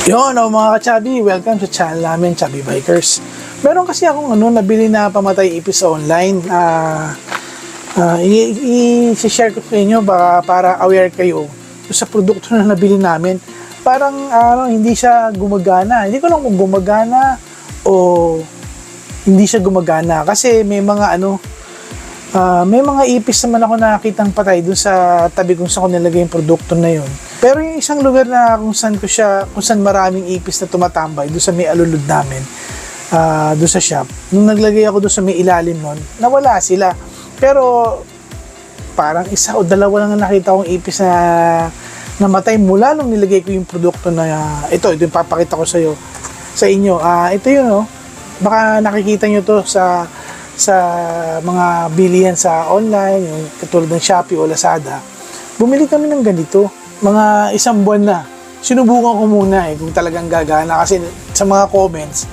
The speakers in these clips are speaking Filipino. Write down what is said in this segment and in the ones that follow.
Mga ka-chubby, welcome sa channel namin, Chubby Bikers. Meron kasi akong nabili na pamatay ipis online. I-share ko sa inyo para aware kayo sa produkto na nabili namin. Parang hindi siya gumagana. Hindi ko lang kung gumagana o hindi siya gumagana kasi may mga may mga ipis naman ako nakakitang patay dun sa tabi kung saan ko nilagay yung produkto na yun. Pero yung isang lugar na kung saan maraming ipis na tumatambay doon sa may alulod namin, doon sa shop, nung naglagay ako doon sa may ilalim nun, nawala sila. Pero parang isa o dalawa lang nakita kong ipis na namatay mula nung nilagay ko yung produkto na ito yung papakita ko sa inyo. Ito yun, baka nakikita nyo to sa mga bilihan sa online, yung katulad ng Shopee o Lazada. Bumili kami ng ganito, mga isang buwan na. Sinubukan ko muna kung talagang gagana kasi sa mga comments,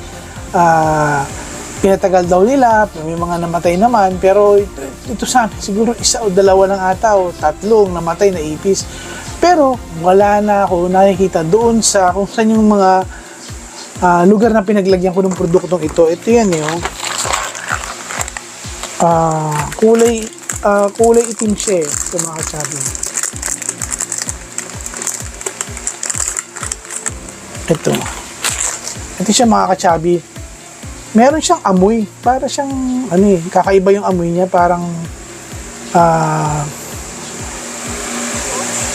pinatagal daw nila, may mga namatay naman, pero ito sa amin, siguro isa o dalawa lang ata o tatlong namatay na ipis. Pero wala na ako nakikita doon sa kung saan yung mga lugar na pinaglagyan ko ng produktong ito. Ito yan kulay itim siya sa mga ka-chubby. Ito siya mga ka-chubby. Meron siyang amoy, para siyang kakaiba yung amoy niya, parang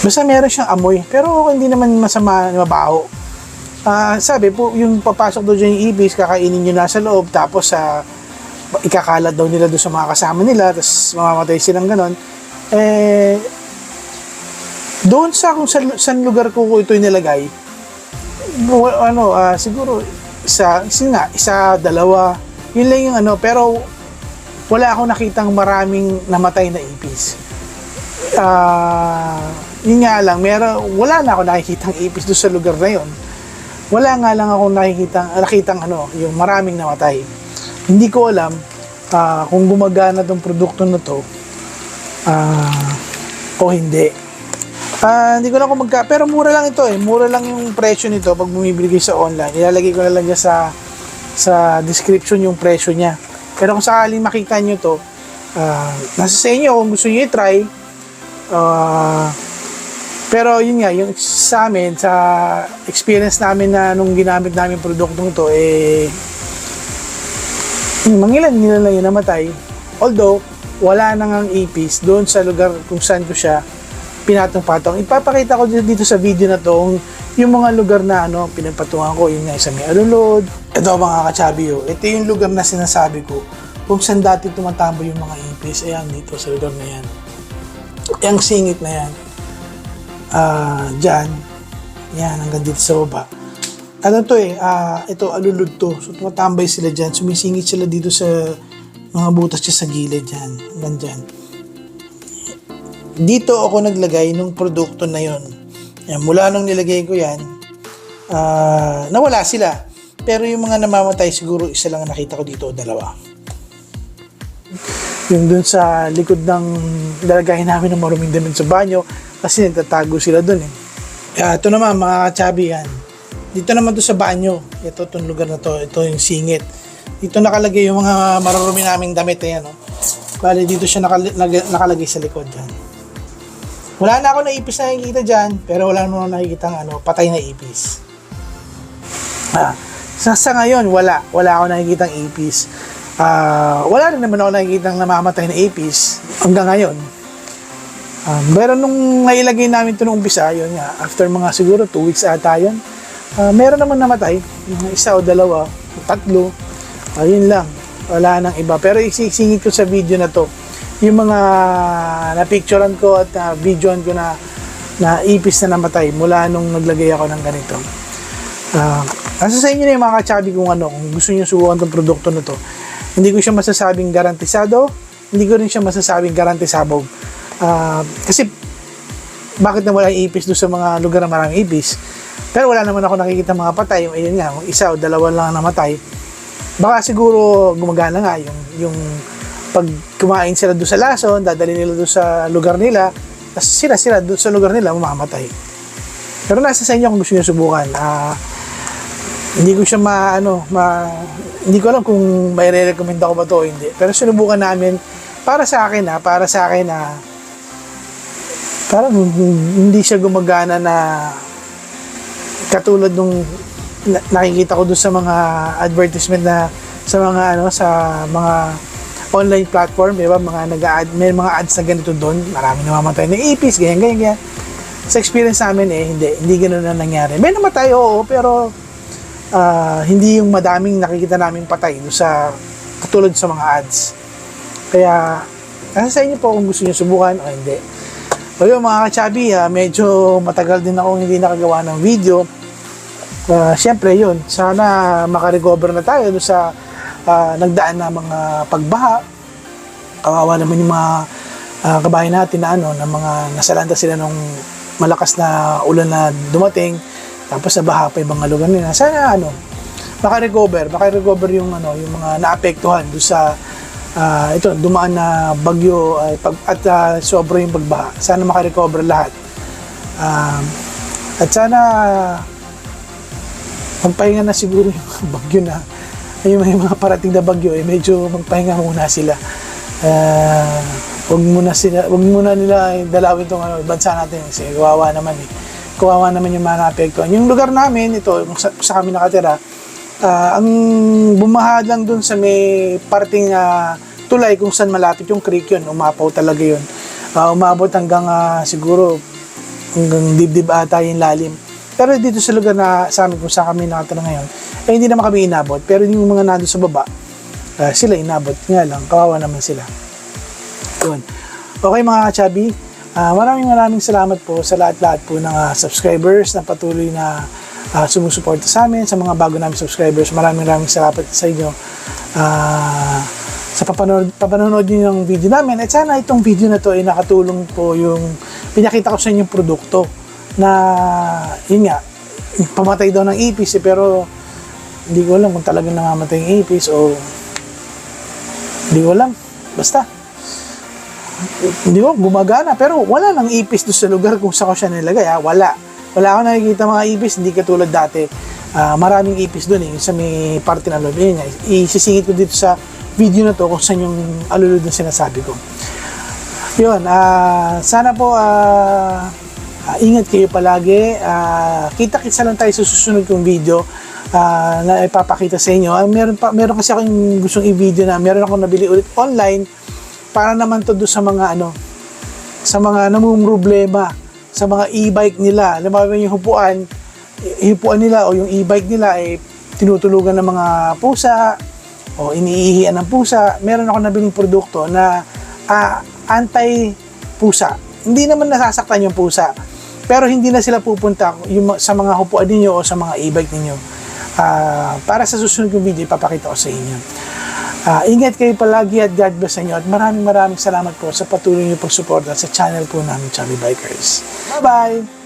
basta meron siyang amoy, pero hindi naman masama, mabaho. Sabi po, yung papasok doon yung ibis, kakainin nyo na sa loob, tapos ikakalat daw nila doon sa mga kasama nila, tapos mamamatay silang ganon. Doon sa kung saan lugar ko ito nilagay, siguro isa, dalawa, yun lang yung pero wala akong nakitang maraming namatay na ipis. Yun nga lang, wala na ako nakikitang ipis doon sa lugar na yun. Wala nga lang akong nakitang yung maraming namatay. Hindi ko alam kung gumagana tong produkto na to o hindi. Hindi ko lang kung pero mura lang ito mura lang yung presyo nito pag bumibili kayo sa online. Ilalagay ko na lang dyan sa description yung presyo niya. Pero kung sakaling makita nyo to, nasa sa inyo kung gusto nyo i-try. Pero yun nga, yung sa amin, sa experience namin na nung ginamit namin produktong to, mangilan nila lang yung namatay. Although, wala nang ipis doon sa lugar kung saan ko siya pinatong-patong. Ipapakita ko dito sa video na to yung mga lugar na pinagpatungan ko. Yun nga, sa may alulod. Ito mga ka-chubby, ito yung lugar na sinasabi ko kung saan dati tumatambo yung mga ipis. Ayan, dito sa lugar na yan. Yung singit na yan. Dyan. Yan, hanggang dito sa baba. Ito, alulod to. So, tumatambay sila dyan. Sumisingit sila dito sa mga butas siya sa gilid dyan. Hanggang dyan. Dito ako naglagay ng produkto na yon. Yan, mula nung nilagay ko yan, nawala sila. Pero yung mga namamatay, siguro isa lang nakita ko dito o dalawa. Yung dun sa likod ng lalagayin namin ng maruming damit sa banyo, kasi nagtatago sila dun Ito naman mga ka-chubby yan. Dito naman to sa banyo. Ito itong lugar na to. Ito yung singit. Dito nakalagay yung mga marurumi naming damit. Bali dito siya nakalagay sa likod dyan. Wala na ako naipis na nakikita dyan, pero wala naman ako nakikita patay na ipis. Sa ngayon, wala ako nakikita ipis. Wala rin naman ako nakikita namamatay na ipis hanggang ngayon. Pero nung nailagay namin ito nung umpisa, yun nga, after mga siguro 2 weeks ata yun, meron naman namatay, yung isa o dalawa, tatlo, yun lang, wala nang iba. Pero isisingit ko sa video na to, yung mga na-picturean ko at videoan ko na ipis na namatay mula nung naglagay ako ng ganito. Nasa sa inyo na yung mga ka-chubby kung gusto nyo subukan itong produkto na to. Hindi ko siya masasabing garantisado, hindi ko rin siya masasabing garantisabog. Kasi bakit na wala ipis doon sa mga lugar na maraming ipis? Pero wala naman ako nakikita mga patay. Yung nga, isa o dalawa lang namatay. Baka siguro gumagana nga yung pag kumain sila doon sa lason, dadali nila doon sa lugar nila, tapos sila doon sa lugar nila mamamatay. Pero nasa sa inyo kung gusto nyo subukan. hindi ko siya hindi ko alam kung may re-recommend ako ba to o hindi. Pero sinubukan namin para sa akin parang hindi siya gumagana na katulad nung nakikita ko doon sa mga advertisement na sa mga online platform, di ba? May mga ads na ganito doon. Marami namamatay na ipis, ganyan. Sa experience namin hindi ganoon na nangyari. May namatay, oo, pero hindi yung madaming nakikita namin patay doon sa katulad sa mga ads. Kaya nasa sa inyo po kung gusto niyo subukan o hindi. O yun mga ka-chubby, medyo matagal din akong hindi nakagawa ng video. Siyempre yun, sana makarecover na tayo doon sa nagdaan na mga pagbaha. Kawawa naman yung mga kabayan natin na mga nasalanta sila nung malakas na ulan na dumating, tapos nabaha pa yung mga lugar nila. Sana makarecover yung mga naapektuhan doon sa dumaan na bagyo at sobra yung pagbaha. Sana makarecover lahat. At sana magpahinga na siguro yung bagyo na may mga parating na bagyo, medyo magpahinga muna sila. Wag muna nila dalawin tong bansa natin kasi kawawa naman yung mga naapektuhan. Yung lugar namin ito, sa kami nakatira, ang bumaha lang dun sa may parting tulay kung saan malapit yung creek yun, umapaw talaga yun. Umabot hanggang siguro hanggang dibdib ata yung lalim. Pero dito sa lugar na sa amin kung saan kami nakatira ngayon, hindi naman kami inabot. Pero yung mga nandun sa baba, sila inabot. Nga lang, kawawa naman sila. Yun. Okay mga ka-chubby, maraming salamat po sa lahat-lahat po ng subscribers na patuloy na sumusuporta sa amin, sa mga bago namin subscribers. Maraming salamat sa inyo sa papanood nyo ng video namin. At sana itong video na to ay nakatulong po yung pinakita ko sa inyo yung produkto na yun nga, pamatay daw ng ipis pero hindi ko alam kung talagang namamatay yung ipis o hindi ko alam. Basta hindi ko gumagana pero wala nang ipis doon sa lugar kung saan ko siya nilagay. Wala ako nakikita mga ipis, hindi katulad dati. Maraming ipis doon sa may parte na loob. Isisingit ko dito sa video na to kung saan yung alulod na sinasabi ko. Yun, sana po ingat kayo palagi. Kita-kitsa lang tayo sa susunod kong video na ipapakita sa inyo. Meron kasi akong gustong i-video na meron akong nabili ulit online para naman to doon sa mga sa mga namumroblema sa mga e-bike nila. Alam mo yung hipuan nila o yung e-bike nila ay tinutulugan ng mga pusa o iniihian ng pusa. Meron ako nabiling produkto na anti-pusa. Hindi naman nasasaktan yung pusa. Pero hindi na sila pupunta sa mga hupuan ninyo o sa mga e-bike ninyo. Para sa susunod kong video, ipapakita ko sa inyo. Ingat kayo palagi at God bless sa inyo. At maraming salamat po sa patuloy niyo pagsuporta sa channel po namin, Chubby Bikers. Bye-bye!